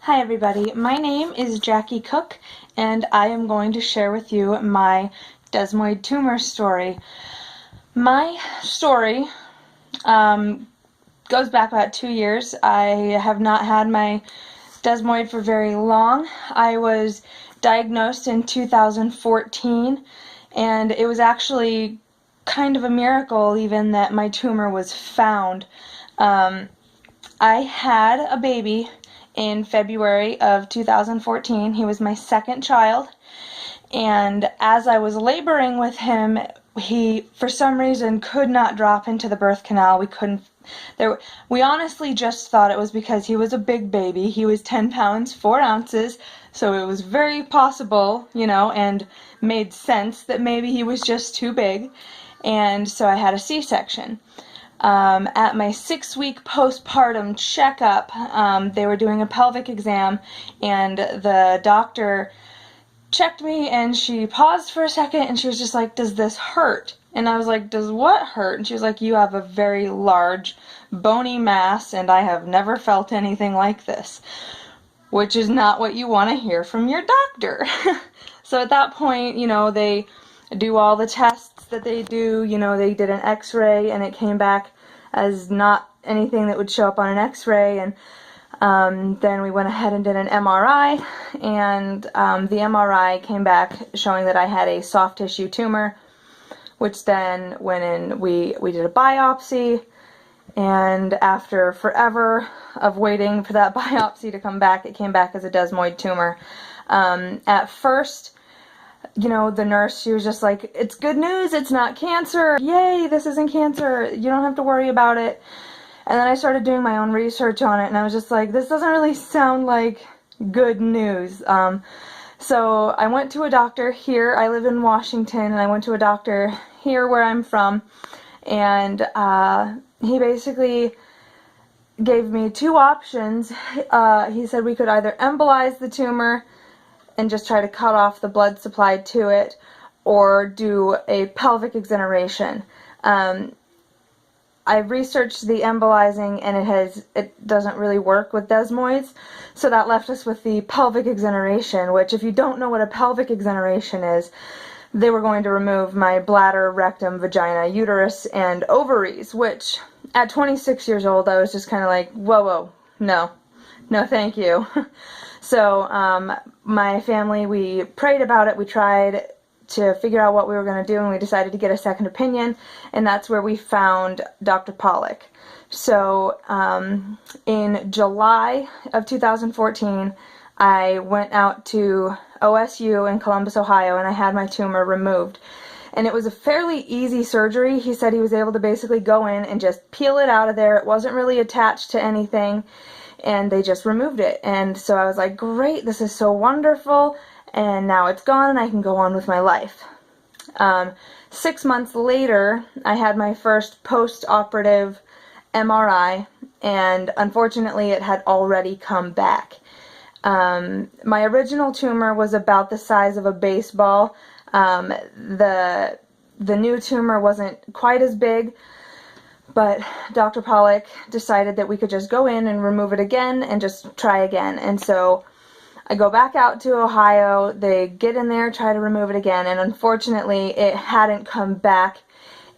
Hi everybody, my name is Jackie Cook and I am going to share with you my desmoid tumor story. My story goes back about 2 years. I have not had my desmoid for very long. I was diagnosed in 2014 and it was actually kind of a miracle even that my tumor was found. I had a baby in February of 2014. He was my second child, and as I was laboring with him, he for some reason could not drop into the birth canal. We honestly just thought it was because he was a big baby. He was 10 pounds 4 ounces, so it was very possible, and made sense that maybe he was just too big, and so I had a C-section. At my 6-week postpartum checkup, they were doing a pelvic exam, and the doctor checked me, and she paused for a second, and she was just like, "Does this hurt?" And I was like, "Does what hurt?" And she was like, "You have a very large bony mass, and I have never felt anything like this," which is not what you want to hear from your doctor. So at that point, they do all the tests that they do. They did an x-ray and it came back as not anything that would show up on an x-ray, and then we went ahead and did an MRI, and the MRI came back showing that I had a soft tissue tumor, which then went in, we did a biopsy, and after forever of waiting for that biopsy to come back, it came back as a desmoid tumor. At first, the nurse, she was just like, "It's good news, it's not cancer. Yay, this isn't cancer. You don't have to worry about it." And then I started doing my own research on it, and I was just like, this doesn't really sound like good news. So I went to a doctor here. I live in Washington, and I went to a doctor here where I'm from, and he basically gave me two options. He said we could either embolize the tumor and just try to cut off the blood supply to it, or do a pelvic exoneration. I researched the embolizing, and it doesn't really work with desmoids, so that left us with the pelvic exoneration, which, if you don't know what a pelvic exoneration is, they were going to remove my bladder, rectum, vagina, uterus, and ovaries, which at 26 years old I was just kind of like, whoa, no thank you. So my family, we prayed about it, we tried to figure out what we were going to do, and we decided to get a second opinion, and that's where we found Dr. Pollock. So in July of 2014, I went out to OSU in Columbus, Ohio, and I had my tumor removed. And it was a fairly easy surgery. He said he was able to basically go in and just peel it out of there. It wasn't really attached to anything, and they just removed it. And so I was like, great, this is so wonderful, and now it's gone and I can go on with my life. 6 months later, I had my first post-operative MRI, and unfortunately it had already come back. My original tumor was about the size of a baseball. The new tumor wasn't quite as big, but Dr. Pollock decided that we could just go in and remove it again and just try again. And so I go back out to Ohio, they get in there, try to remove it again, and unfortunately it hadn't come back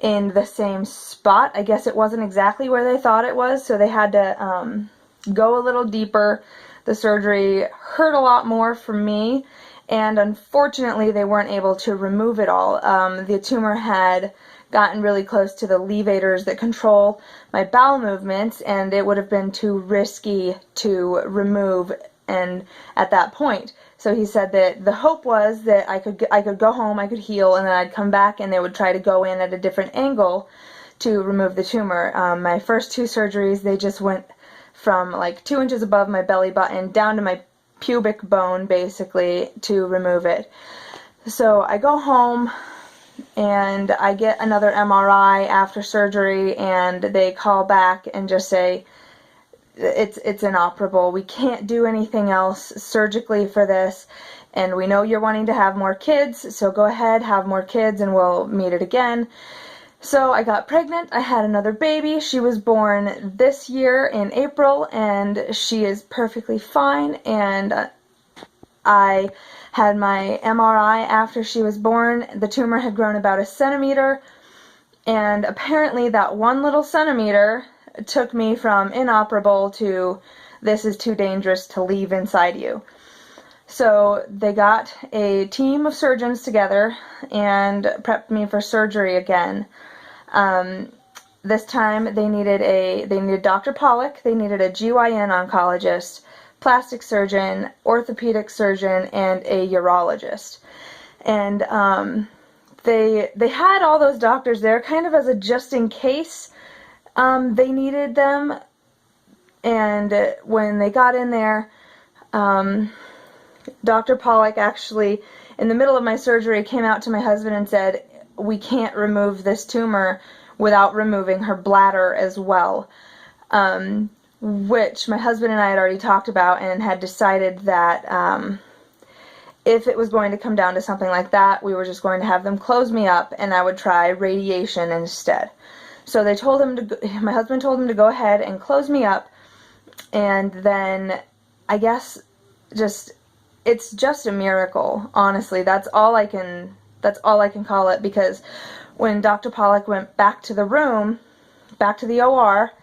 in the same spot. I guess it wasn't exactly where they thought it was, so they had to go a little deeper. The surgery hurt a lot more for me, and unfortunately they weren't able to remove it all. The tumor had gotten really close to the levators that control my bowel movements, and it would have been too risky to remove and at that point. So he said that the hope was that I could go home, I could heal, and then I'd come back and they would try to go in at a different angle to remove the tumor. My first two surgeries, they just went from like 2 inches above my belly button down to my pubic bone basically to remove it. So I go home and I get another MRI after surgery, and they call back and just say it's inoperable. We can't do anything else surgically for this, and we know you're wanting to have more kids, so go ahead, have more kids, and we'll meet it again. So I got pregnant, I had another baby. She was born this year in April, and she is perfectly fine, and I had my MRI after she was born. The tumor had grown about a centimeter, and apparently that one little centimeter took me from inoperable to this is too dangerous to leave inside you. So they got a team of surgeons together and prepped me for surgery again. This time they needed Dr. Pollock, they needed a GYN oncologist, plastic surgeon, orthopedic surgeon, and a urologist. And they had all those doctors there kind of as a just in case they needed them. And when they got in there, Dr. Pollock actually, in the middle of my surgery, came out to my husband and said, "We can't remove this tumor without removing her bladder as well," which my husband and I had already talked about and had decided that if it was going to come down to something like that, we were just going to have them close me up and I would try radiation instead. So they told him to, my husband told him to go ahead and close me up, and then I guess it's just a miracle, honestly. That's all I can call it, because when Dr. Pollock went back to the room, back to the OR,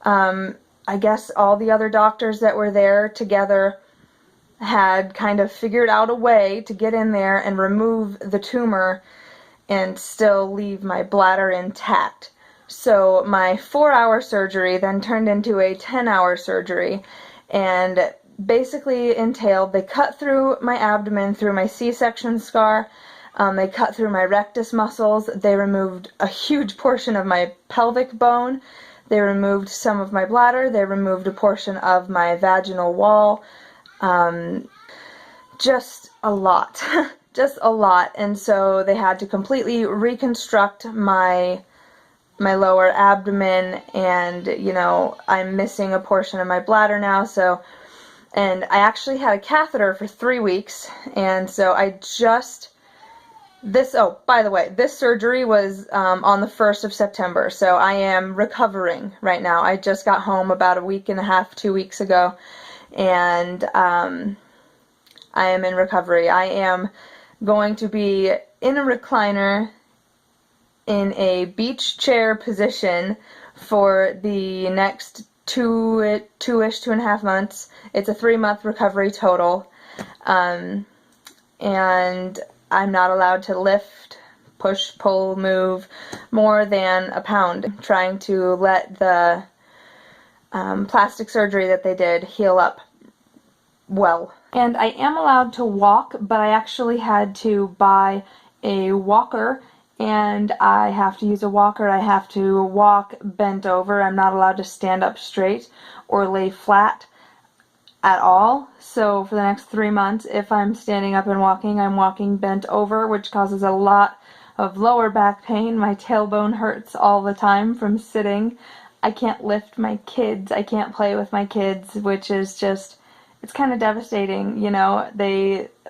I guess all the other doctors that were there together had kind of figured out a way to get in there and remove the tumor and still leave my bladder intact. So my 4-hour surgery then turned into a 10-hour surgery, and basically entailed they cut through my abdomen through my C-section scar. They cut through my rectus muscles. They removed a huge portion of my pelvic bone. They removed some of my bladder. They removed a portion of my vaginal wall. Just a lot. Just a lot. And so they had to completely reconstruct my lower abdomen, and, you know, I'm missing a portion of my bladder now, so, and I actually had a catheter for 3 weeks, and so oh, by the way, this surgery was on the 1st of September, so I am recovering right now. I just got home about a week and a half, 2 weeks ago, and I am in recovery. I am going to be in a recliner in a beach chair position for the next 2.5 months. It's a 3-month recovery total. And I'm not allowed to lift, push, pull, move more than a pound. I'm trying to let the plastic surgery that they did heal up well. And I am allowed to walk, but I actually had to buy a walker, and I have to use a walker. I have to walk bent over. I'm not allowed to stand up straight or lay flat at all. So for the next 3 months, if I'm standing up and walking, I'm walking bent over, which causes a lot of lower back pain. My tailbone hurts all the time from sitting. I can't lift my kids. I can't play with my kids, which is just, it's kind of devastating, you know.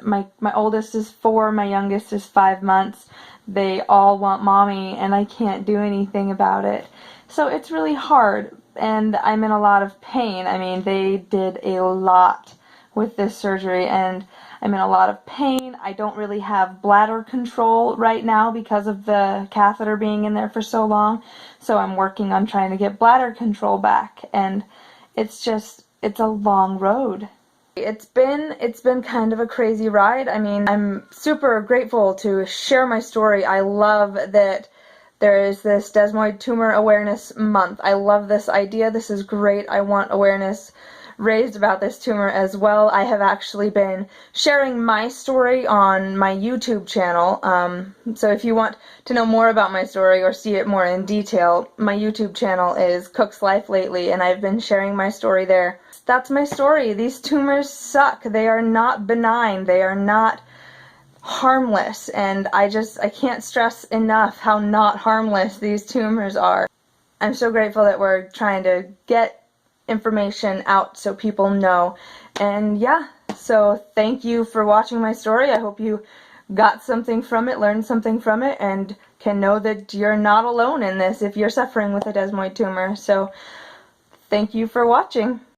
My oldest is 4, my youngest is 5 months. They all want mommy, and I can't do anything about it. So it's really hard, and I'm in a lot of pain. I mean, they did a lot with this surgery, and I'm in a lot of pain. I don't really have bladder control right now because of the catheter being in there for so long, so I'm working on trying to get bladder control back, and it's a long road. It's been kind of a crazy ride. I mean, I'm super grateful to share my story. I love that there is this Desmoid Tumor Awareness Month. I love this idea. This is great. I want awareness raised about this tumor as well. I have actually been sharing my story on my YouTube channel. So if you want to know more about my story or see it more in detail, my YouTube channel is Cook's Life Lately, and I've been sharing my story there. That's my story. These tumors suck. They are not benign. They are not harmless, and I can't stress enough how not harmless these tumors are. I'm so grateful that we're trying to get information out so people know. And yeah, so thank you for watching my story. I hope you got something from it, learned something from it, and can know that you're not alone in this if you're suffering with a desmoid tumor. So thank you for watching.